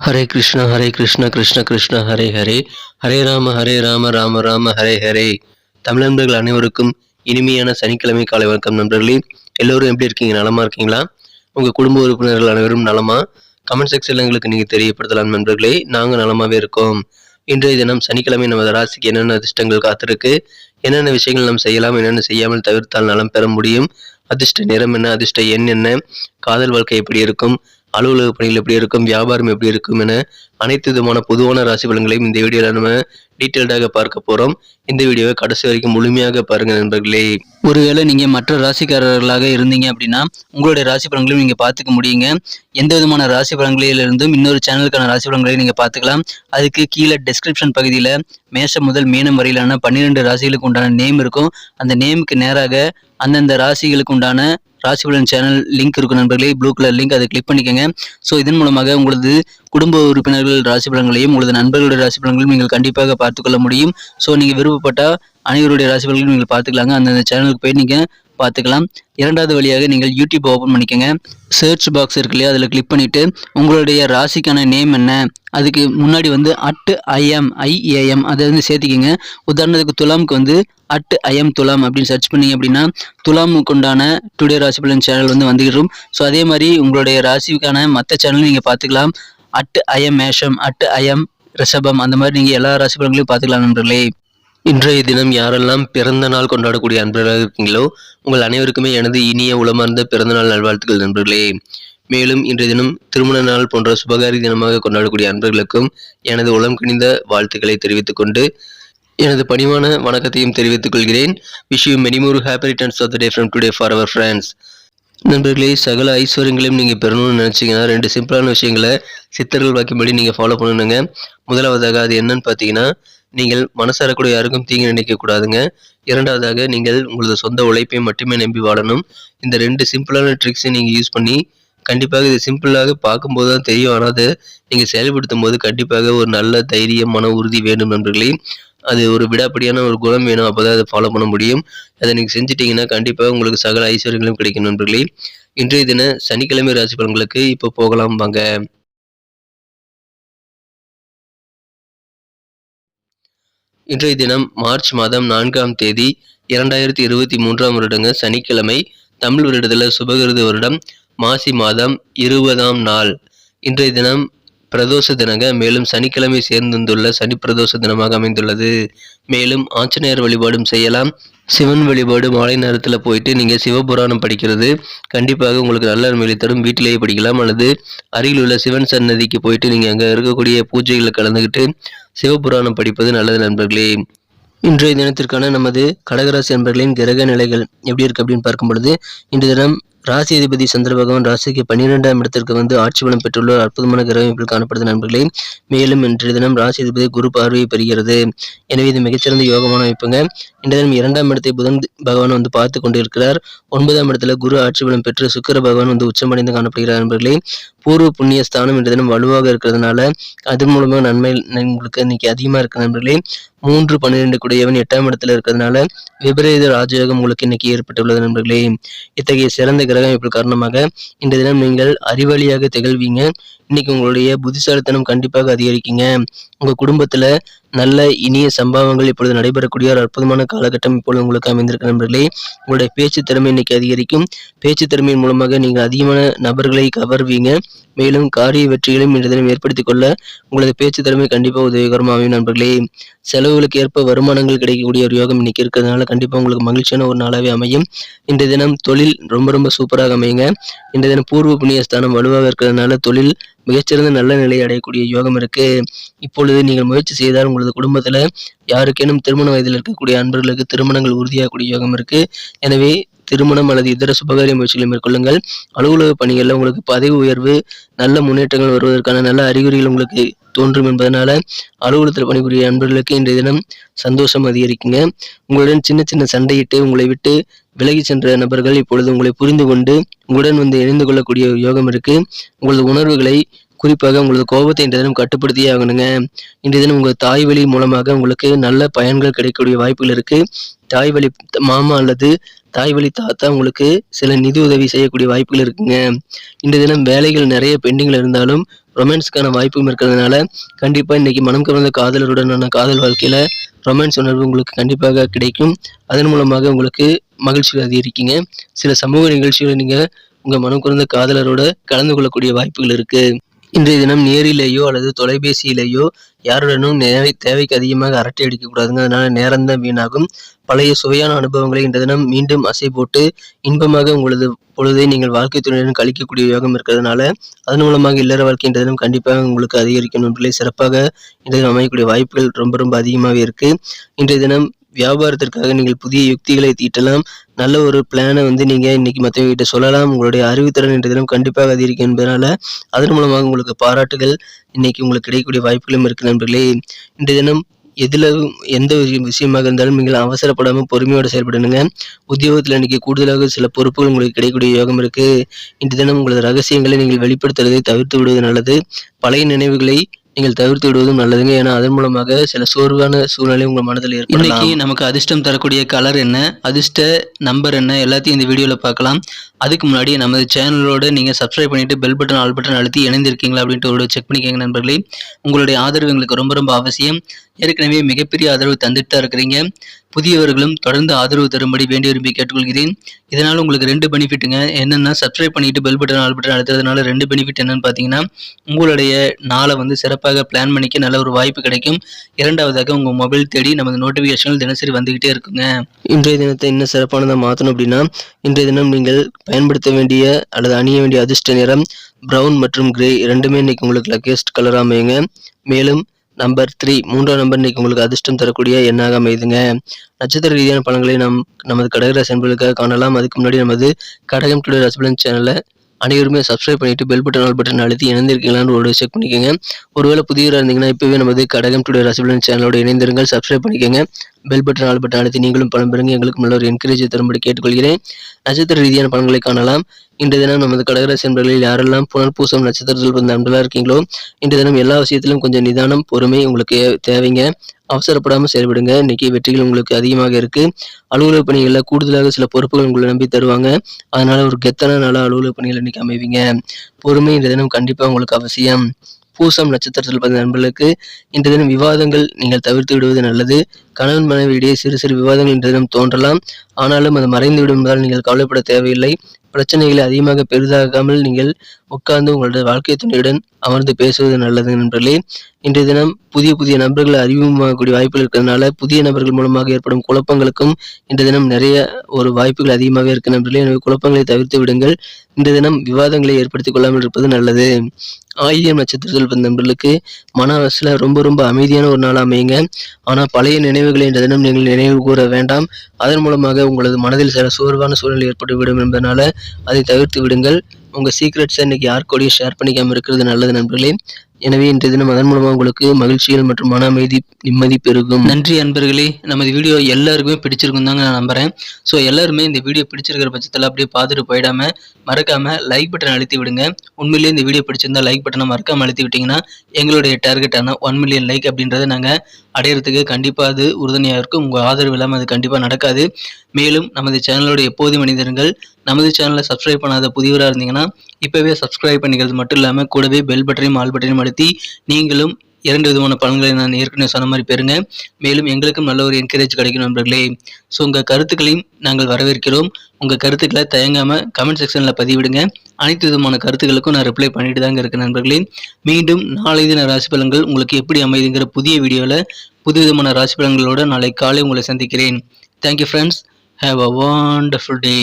ஹரே கிருஷ்ண கிருஷ்ண கிருஷ்ண ஹரே ஹரே, ஹரே ராம ராம ராம ஹரே ஹரே. தமிழ் நண்பர்கள் அனைவருக்கும் இனிமையான சனிக்கிழமை காலை வணக்கம் நண்பர்களே. எல்லோரும் எப்படி இருக்கீங்க? நலமா இருக்கீங்களா? உங்கள் குடும்ப உறுப்பினர்கள் அனைவரும் நலமா? கமெண்ட் செக்ஷன்ல எங்களுக்கு நீங்கள் தெரியப்படுத்தலாம் நண்பர்களே. நாங்கள் நலமாகவே இருக்கோம். இன்றைய தினம் சனிக்கிழமை நமது ராசிக்கு என்னென்ன அதிர்ஷ்டங்கள் காத்திருக்கு, என்னென்ன விஷயங்கள் நாம் செய்யலாம், என்னென்ன செய்யாமல் தவிர்த்தால் நலம் பெற முடியும், அதிர்ஷ்ட நிறம் என்ன, அதிர்ஷ்ட எண் என்ன, காதல் வாழ்க்கை எப்படி இருக்கும், அலுவலக பணிகள் எப்படி இருக்கும், வியாபாரம் எப்படி இருக்கும் என அனைத்து விதமான பொதுவான ராசி பலன்களையும் இந்த வீடியோவில் நம்ம டீட்டெயில்டாக பார்க்க போகிறோம். இந்த வீடியோவை கடைசி வரைக்கும் முழுமையாக பாருங்கள் நண்பர்களே. ஒருவேளை நீங்கள் மற்ற ராசிக்காரர்களாக இருந்தீங்க அப்படின்னா உங்களுடைய ராசி பலன்களையும் நீங்கள் பார்த்துக்க முடியுங்க. எந்த விதமான ராசி பலன்களிலிருந்தும் இன்னொரு சேனலுக்கான ராசி பலன்களையும் நீங்கள் பார்த்துக்கலாம். அதுக்கு கீழே டிஸ்கிரிப்ஷன் பகுதியில் மேஷம் முதல் மீனம் வரையிலான 12 ராசிகளுக்கு உண்டான நேம் இருக்கும். அந்த நேமுக்கு நேராக அந்தந்த ராசிகளுக்கு உண்டான ராசி பலன் சேனல் லிங்க் இருக்கும் நண்பர்களே. ப்ளூ கலர் லிங்க், அதை கிளிக் பண்ணிக்கோங்க. ஸோ இதன் மூலமாக உங்களது குடும்ப உறுப்பினர்கள் ராசி பலன்களையும் உங்களது நண்பர்களுடைய ராசி பலன்களையும் நீங்கள் கண்டிப்பாக பார்த்துக்கொள்ள முடியும். ஸோ நீங்கள் விருப்பப்பட்டால் அனைவருடைய ராசி பலன்களையும் நீங்கள் பார்த்துக்கலாங்க. அந்தந்த சேனலுக்கு போய் நீங்கள் பார்த்துக்கலாம். இரண்டாவது வழியாக நீங்கள் யூடியூப் ஓப்பன் பண்ணிக்கோங்க. சர்ச் பாக்ஸ் இருக்கு இல்லையா, அதில் கிளிக் பண்ணிவிட்டு உங்களுடைய ராசிக்கான நேம் என்ன, அதுக்கு முன்னாடி @IAM அதை சேர்த்திக்கிங்க. உதாரணத்துக்கு துலாமுக்கு @IAM துலாம் அப்படின்னு சர்ச் பண்ணிங்க அப்படின்னா துலாமுக்கு உண்டான டுடே ராசி பலன் சேனல் வந்துகிடும். ஸோ அதே மாதிரி உங்களுடைய ராசிக்கான மற்ற சேனலும் நீங்கள் பார்த்துக்கலாம். @IAM மேஷம், @IAM ரிஷபம், அந்த மாதிரி நீங்கள் எல்லா ராசி பலன்களையும் பார்த்துக்கலாம் நண்பர்களே. இன்றைய தினம் யாரெல்லாம் பிறந்த நாள் கொண்டாடக்கூடிய அன்பர்களாக இருக்கீங்களோ உங்கள் அனைவருக்குமே எனது இனிய உளமார்ந்த பிறந்தநாள் நல்வாழ்த்துக்கள் நண்பர்களே. மேலும் இன்றைய தினம் திருமண நாள் போன்ற சுபகாரி தினமாக கொண்டாடக்கூடிய அன்பர்களுக்கும் எனது உளம் கனிந்த வாழ்த்துக்களை தெரிவித்துக் கொண்டு எனது பணிவான வணக்கத்தையும் தெரிவித்துக் கொள்கிறேன். Wish you many more happy returns of the day from today for our friends. நண்பர்களே, சகல ஐஸ்வர்யங்களையும் நீங்கள் பெறணும்னு நினச்சிங்கன்னா 2 சிம்பிளான விஷயங்களை சித்தர்கள் வாக்கியபடி நீங்கள் ஃபாலோ பண்ணணுங்க. முதலாவதாக அது என்னன்னு பார்த்தீங்கன்னா, நீங்கள் மனசாரக்கூடிய யாருக்கும் தீங்கு நினைக்கக்கூடாதுங்க. இரண்டாவதாக நீங்கள் உங்களது சொந்த உழைப்பை மட்டுமே நம்பி வாழணும். இந்த 2 சிம்பிளான ட்ரிக்ஸை நீங்கள் யூஸ் பண்ணி கண்டிப்பாக இது சிம்பிளாக பார்க்கும்போது தான் தெரியும், ஆனால் அதை நீங்கள் செயல்படுத்தும் போது கண்டிப்பாக ஒரு நல்ல தைரியம், மன உறுதி வேண்டும் நண்பர்களே. அது ஒரு விடாப்படியான ஒரு குணம் வேணும், அப்போ தான் அதை ஃபாலோ பண்ண முடியும். அதை நீங்கள் செஞ்சிட்டிங்கன்னா கண்டிப்பாக உங்களுக்கு சகல ஐஸ்வர்யங்களும் கிடைக்கும் நண்பர்களே. இன்றைய தின சனிக்கிழமை ராசி பலன்களுக்கு இப்போ போகலாம் வாங்க. இன்றைய தினம் மார்ச் மாதம் 4ஆம் தேதி 2023ஆம் வருடங்க சனிக்கிழமை. தமிழ் வருடத்தில் சுபகிருது வருடம் மாசி மாதம் 20ஆம் நாள். இன்றைய தினம் பிரதோஷ தினங்க. மேலும் சனிக்கிழமை சேர்ந்துள்ள சனி பிரதோஷ தினமாக அமைந்துள்ளது. மேலும் ஆஞ்சநேயர் வழிபாடும் செய்யலாம். சிவன் வழிபாடு மாலை நேரத்தில் போயிட்டு நீங்கள் சிவபுராணம் படிக்கிறது கண்டிப்பாக உங்களுக்கு நல்ல நன்மைகளை தரும். வீட்டிலேயே படிக்கலாம், அல்லது அருகில் உள்ள சிவன் சன்னதிக்கு போயிட்டு நீங்கள் அங்கே இருக்கக்கூடிய பூஜைகளில் கலந்துக்கிட்டு சிவபுராணம் படிப்பது நல்லது நண்பர்களே. இன்றைய தினத்திற்கான நமது கடகராசி நண்பர்களின் கிரக நிலைகள் எப்படி இருக்கு அப்படின்னு பார்க்கும் பொழுது, இன்றைய தினம் ராசி அதிபதி சந்திர பகவான் ராசிக்கு 12ஆம் இடத்திற்கு ஆட்சி பலம் பெற்றுள்ள அற்புதமான கிரக அமைப்பில் காணப்படுது நண்பர்களே. மேலும் இன்றைய தினம் ராசி அதிபதி குரு பார்வையை பெறுகிறது. எனவே இது மிகச்சிறந்த யோகமான அமைப்புங்க. இன்றைய தினம் 2ஆம் இடத்தை புதன் பகவான் பார்த்து கொண்டிருக்கிறார். 9ஆம் இடத்துல குரு ஆட்சி பலம் பெற்று சுக்கிர பகவான் உச்சமடைந்து காணப்படுகிறார் நண்பர்களே. பூர்வ புண்ணிய ஸ்தானம் இன்றைய தினம் வலுவாக இருக்கிறதுனால அதன் மூலமாக நன்மை உங்களுக்கு இன்னைக்கு அதிகமாக இருக்கு நண்பர்களே. 3-12 கூடியவன் 8ஆம் இடத்துல இருக்கிறதுனால விபரீத ராஜயோகம் உங்களுக்கு இன்னைக்கு ஏற்பட்டுள்ளது நண்பர்களே. இத்தகைய சிறந்த கிரக அமைப்பு காரணமாக இன்றைய தினம் நீங்கள் அறிவாளியாக திகழ்வீங்க. இன்னைக்கு உங்களுடைய புத்திசாலித்தனம் கண்டிப்பாக அதிகரிக்குங்க. உங்க குடும்பத்துல நல்ல இனிய சம்பவங்கள் இப்பொழுது நடைபெறக்கூடிய ஒரு அற்புதமான காலகட்டம் இப்பொழுது உங்களுக்கு அமைந்திருக்க நண்பர்களே. உங்களுடைய பேச்சு திறமை இன்னைக்கு அதிகரிக்கும். பேச்சு திறமையின் மூலமாக நீங்கள் அதிகமான நபர்களை கவர்வீங்க. மேலும் காரிய வெற்றிகளையும் இன்றைய தினம் ஏற்படுத்திக் கொள்ள உங்களது பேச்சு திறமை கண்டிப்பாக உதவிகரமாகும் நண்பர்களே. செலவுகளுக்கு ஏற்ப வருமானங்கள் கிடைக்கக்கூடிய ஒரு யோகம் இன்னைக்கு இருக்கிறதுனால கண்டிப்பாக உங்களுக்கு மகிழ்ச்சியான ஒரு நாளாகவே அமையும். இன்றைய தினம் தொழில் ரொம்ப சூப்பராக அமையுங்க. இன்றைய தினம் பூர்வ புண்ணிய ஸ்தானம் வலுவாக இருக்கிறதுனால தொழில் மிகச்சிறந்த நல்ல நிலையை அடையக்கூடிய யோகம் இருக்கு. இப்பொழுது நீங்கள் முயற்சி செய்தால் உங்களது குடும்பத்துல யாருக்கேனும் திருமண வயதில் இருக்கக்கூடிய அன்பர்களுக்கு திருமணங்கள் உறுதியாகக்கூடிய யோகம் இருக்கு. எனவே திருமணம் அல்லது இதர சுபகாரிய முயற்சிகளை மேற்கொள்ளுங்கள். அலுவலக பணிகளில் உங்களுக்கு பதவி உயர்வு, நல்ல முன்னேற்றங்கள் வருவதற்கான நல்ல அறிகுறிகள் உங்களுக்கு தோன்றும் என்பதனால அலுவலகத்தில் பணிபுரிய அன்பர்களுக்கு இன்றைய தினம் சந்தோஷம் அதிகரிக்குங்க. உங்களுடன் சின்ன சண்டையிட்டு உங்களை விட்டு விலகி சென்ற நபர்கள் இப்பொழுது உங்களை புரிந்து கொண்டு உங்களுடன் இணைந்து கொள்ளக்கூடிய யோகம் இருக்கு. உங்களது உணர்வுகளை, குறிப்பாக உங்களது கோபத்தை இன்றைய தினம் கட்டுப்படுத்தியே ஆகணுங்க. இன்றைய தினம் உங்கள் தாய் வழி மூலமாக உங்களுக்கு நல்ல பயன்கள் கிடைக்கக்கூடிய வாய்ப்புகள் இருக்கு. தாய் வழி மாமா அல்லது தாய் வழி தாத்தா உங்களுக்கு சில நிதி உதவி செய்யக்கூடிய வாய்ப்புகள் இருக்குங்க. இன்றைய தினம் வேலைகள் நிறைய பெண்டிங்கில் இருந்தாலும் ரொமான்ஸ்க்கான வாய்ப்பும் இருக்கிறதுனால கண்டிப்பாக இன்னைக்கு மனம் கவர்ந்த காதலருடனான காதல் வாழ்க்கையில் ரொமான்ஸ் உணர்வு உங்களுக்கு கண்டிப்பாக கிடைக்கும். அதன் மூலமாக உங்களுக்கு மகிழ்ச்சிகள் அதிகரிக்குங்க. சில சமூக நிகழ்ச்சிகளை நீங்கள் உங்கள் மனம் கவர்ந்த காதலரோட கலந்து கொள்ளக்கூடிய வாய்ப்புகள் இருக்குது. இன்றைய தினம் நேரிலேயோ அல்லது தொலைபேசியிலேயோ யாருடனும் தேவைக்கு அதிகமாக அரட்டை அடிக்கக்கூடாதுங்க. அதனால நேரம் தான் வீணாகும். பழைய சுவையான அனுபவங்களை இன்றைய தினம் மீண்டும் அசை போட்டு இன்பமாக உங்களது பொழுதை நீங்கள் வாழ்க்கை துணையுடன் கழிக்கக்கூடிய யோகம் இருக்கிறதுனால அதன் மூலமாக இல்லற வாழ்க்கை இன்றைய தினம் கண்டிப்பாக உங்களுக்கு அதிகரிக்கும் நண்பர்களே. சிறப்பாக இன்றைய தினம் அமையக்கூடிய வாய்ப்புகள் ரொம்ப அதிகமாகவே இருக்கு. இன்றைய தினம் வியாபாரத்திற்காக நீங்கள் புதிய யுக்திகளை தீட்டலாம். நல்ல ஒரு பிளானை நீங்கள் இன்னைக்கு மற்றவங்ககிட்ட சொல்லலாம். உங்களுடைய அறிவுத்திறன் இன்றைய தினம் கண்டிப்பாக அதிகரிக்கும் என்பதனால அதன் மூலமாக உங்களுக்கு பாராட்டுகள் இன்னைக்கு உங்களுக்கு கிடைக்கக்கூடிய வாய்ப்புகளும் இருக்கு நண்பர்களே. இன்றைய தினம் எந்த விஷயமாக இருந்தாலும் நீங்கள் அவசரப்படாமல் பொறுமையோடு செயல்படணுங்க. உத்தியோகத்தில் இன்னைக்கு கூடுதலாக சில பொறுப்புகள் உங்களுக்கு கிடைக்கக்கூடிய யோகம் இருக்கு. இன்றைய தினம் உங்களது ரகசியங்களை நீங்கள் வெளிப்படுத்துவதை தவிர்த்து விடுவது நல்லது. பழைய நினைவுகளை நீங்கள் தவிர்த்து விடுவதும் நல்லதுங்க. ஏன்னா அதன் மூலமாக சில சோர்வான சூழ்நிலை உங்கள் மனதில் ஏற்படலாம். இன்னைக்கு நமக்கு அதிர்ஷ்டம் தரக்கூடிய கலர் என்ன, அதிர்ஷ்ட நம்பர் என்ன, எல்லாத்தையும் இந்த வீடியோவில் பார்க்கலாம். அதுக்கு முன்னாடி நமது சேனலோட நீங்கள் சப்ஸ்கிரைப் பண்ணிட்டு பெல் பட்டன் ஆல் பட்டன் அழுத்தி இணைந்திருக்கீங்களா அப்படின்ட்டு ஒரு செக் பண்ணிக்கோங்க நண்பர்களே. உங்களுடைய ஆதரவு எங்களுக்கு ரொம்ப அவசியம். ஏற்கனவே மிகப்பெரிய ஆதரவு தந்துட்டு தான் இருக்கிறீங்க. புதியவர்களும் தொடர்ந்து ஆதரவு தரும்படி வேண்டி விரும்பி கேட்டுக்கொள்கிறேன். இதனால் உங்களுக்கு 2 பெனிஃபிட்டுங்க. என்னென்னா சப்ஸ்கிரைப் பண்ணிட்டு பெல் பட்டன் ஆல் பட்டன் அழுத்துறதுனால 2 பெனிஃபிட் என்னன்னு பார்த்தீங்கன்னா, உங்களுடைய நாளை சிறப்பாக பிளான் பண்ணிக்க நல்ல ஒரு வாய்ப்பு கிடைக்கும். இரண்டாவதாக உங்கள் மொபைல் தேடி நமது நோட்டிஃபிகேஷன்கள் தினசரி வந்துகிட்டே இருக்குங்க. இன்றைய தினத்தை இன்னும் சிறப்பானதாக மாற்றணும் அப்படின்னா இன்றைய தினம் நீங்கள் பயன்படுத்த வேண்டிய அல்லது அணிய வேண்டிய அதிர்ஷ்ட நிறம் ப்ரௌன் மற்றும் கிரே இரண்டுமே இன்னைக்கு உங்களுக்கு லக்கியஸ்ட் கலராக அமையுங்க. மேலும் நம்பர் 3 மூன்றாம் நம்பர் இன்னைக்கு உங்களுக்கு அதிர்ஷ்டம் தரக்கூடிய எண்ணாக அமையுதுங்க. நட்சத்திர ரீதியான பலன்களை நமது கடகராசி அன்பர்களுக்காக காணலாம். அதுக்கு முன்னாடி நமது கடகம் டுடே ராசி பலன் சேனலை அனைவருமே சப்ஸ்கிரைப் பண்ணிட்டு பெல் பட்டன் ஆல் பட்டன் அழுத்தி இணைந்திருக்கீங்களான்னு ஒரு செக் பண்ணிக்கோங்க. ஒருவேளை புதியவராக இருந்தீங்கன்னா இப்போவே நமது கடகம் டுடே ராசி பலன் சேனலோட இணைந்திருங்கள். சப்ஸ்கிரைப் பண்ணிக்கோங்க. பெல் பட்டன் ஆல் பட்டன் அழுத்தி நீங்களும் பலன் பெறுங்க. எங்களுக்கு நல்ல ஒரு என்கரேஜ் தரும்படி கேட்டுக்கொள்கிறேன். நட்சத்திர ரீதியான பலன்களை காணலாம். இன்றைய தினம் நமது கடகராசி அன்பர்களில் யாரெல்லாம் புனர்பூசம் நட்சத்திரத்தில் வந்த அன்பர்களாக இருக்கீங்களோ இன்றைய தினம் எல்லா விஷயத்திலும் கொஞ்சம் நிதானம் பொறுமை உங்களுக்கு தேவைங்க. அவசரப்படாமல் செயல்படுங்க. இன்னைக்கு வெற்றிகள் உங்களுக்கு அதிகமாக இருக்கு. அலுவலக பணிகளில் கூடுதலாக சில பொறுப்புகள் உங்களை நம்பி தருவாங்க. அதனால ஒரு கெத்தான நாளாக அலுவலக பணிகள் இன்னைக்கு அமைவீங்க. பொறுமை இந்த தினம் கண்டிப்பாக உங்களுக்கு அவசியம். பூசம் நட்சத்திரத்தில் பிறந்த நண்பர்களுக்கு இன்றைய தினம் விவாதங்கள் நீங்கள் தவிர்த்து விடுவது நல்லது. கணவன் மனைவியிடையே சிறு விவாதங்கள் இன்றைய தினம் தோன்றலாம். ஆனாலும் அது மறைந்து விடுவதால் நீங்கள் கவலைப்பட தேவையில்லை. பிரச்சனைகளை அதிகமாக பெரிதாகாமல் நீங்கள் உட்கார்ந்து உங்களுடைய வாழ்க்கை துணையுடன் அமர்ந்து பேசுவது நல்லது நண்பர்களே. இன்றைய தினம் புதிய நபர்களை அறிமுகமாகக்கூடிய வாய்ப்புகள் இருக்கிறதுனால புதிய நபர்கள் மூலமாக ஏற்படும் குழப்பங்களுக்கும் இன்றைய தினம் நிறைய ஒரு வாய்ப்புகள் அதிகமாக இருக்கு நண்பர்களே. எனவே குழப்பங்களை தவிர்த்து விடுங்கள். இன்றைய தினம் விவாதங்களை ஏற்படுத்திக் கொள்ளாமல் இருப்பது நல்லது. ஆயில்யம் நட்சத்திரத்தில் பிறந்த நண்பர்களுக்கு மன அரசில் ரொம்ப அமைதியான ஒரு நாள் அமையுங்க. ஆனால் பழைய நினைவுகளை இன்றைய தினம் நீங்கள் நினைவு கூற வேண்டாம். அதன் மூலமாக உங்களது மனதில் சில சோர்வான சூழ்நிலை ஏற்பட்டுவிடும் என்பதனால அதை தவிர்த்து விடுங்கள். உங்கள் சீக்ரெட்ஸை இன்னைக்கு யாருக்கூடயும் ஷேர் பண்ணிக்காமல் இருக்கிறது நல்லது நண்பர்களே. எனவே இன்றைய தினம் அதன் மூலமாக உங்களுக்கு மகிழ்ச்சிகள் மற்றும் மன அமைதி நிம்மதி பெருகும். நன்றி அன்பர்களே. நமது வீடியோ எல்லாருக்குமே பிடிச்சிருக்கும் தாங்க நான் நம்புறேன். ஸோ எல்லாருமே இந்த வீடியோ பிடிச்சிருக்கிற பட்சத்தில் அப்படியே பார்த்துட்டு போயிடாம மறக்காம லைக் பட்டன் அழுத்தி விடுங்க. உண்மையிலேயே இந்த வீடியோ பிடிச்சிருந்தா லைக் பட்டனை மறக்காம அழுத்தி விட்டீங்கன்னா எங்களுடைய டார்கெட்டான 1 மில்லியன் லைக் அப்படின்றத நாங்கள் அடையிறதுக்கு கண்டிப்பாக அது உறுதுணையாக இருக்கும். உங்கள் ஆதரவு இல்லாமல் அது கண்டிப்பாக நடக்காது. மேலும் நமது சேனலோட எப்போதும் மனிதர்கள் நமது சேனலை சப்ஸ்கிரைப் பண்ணாத புதியவராக இருந்தீங்கன்னா இப்போவே சப்ஸ்கிரைப் பண்ணிக்கிறது மட்டும் இல்லாமல் கூடவே பெல் பட்டனையும் ஆல் பட்டனையும் அழுத்தி நீங்களும் 2 விதமான பலன்களை நான் ஏற்கனவே சொன்ன மாதிரி பெறுங்க. மேலும் எங்களுக்கும் நல்ல ஒரு என்கரேஜ் கிடைக்கும் நண்பர்களே. ஸோ உங்கள் கருத்துக்களையும் நாங்கள் வரவேற்கிறோம். உங்கள் கருத்துக்களை தயங்காமல் கமெண்ட் செக்ஷனில் பதிவிடுங்க. அனைத்து விதமான கருத்துக்களுக்கும் நான் ரிப்ளை பண்ணிட்டு தாங்க இருக்கேன் நண்பர்களே. மீண்டும் நாளை தின ராசி பலன்கள் உங்களுக்கு எப்படி அமைதுங்கிற புதிய வீடியோவில் புது விதமான ராசி பலன்களோடு நாளை காலை உங்களை சந்திக்கிறேன். Thank you friends. Have a wonderful day.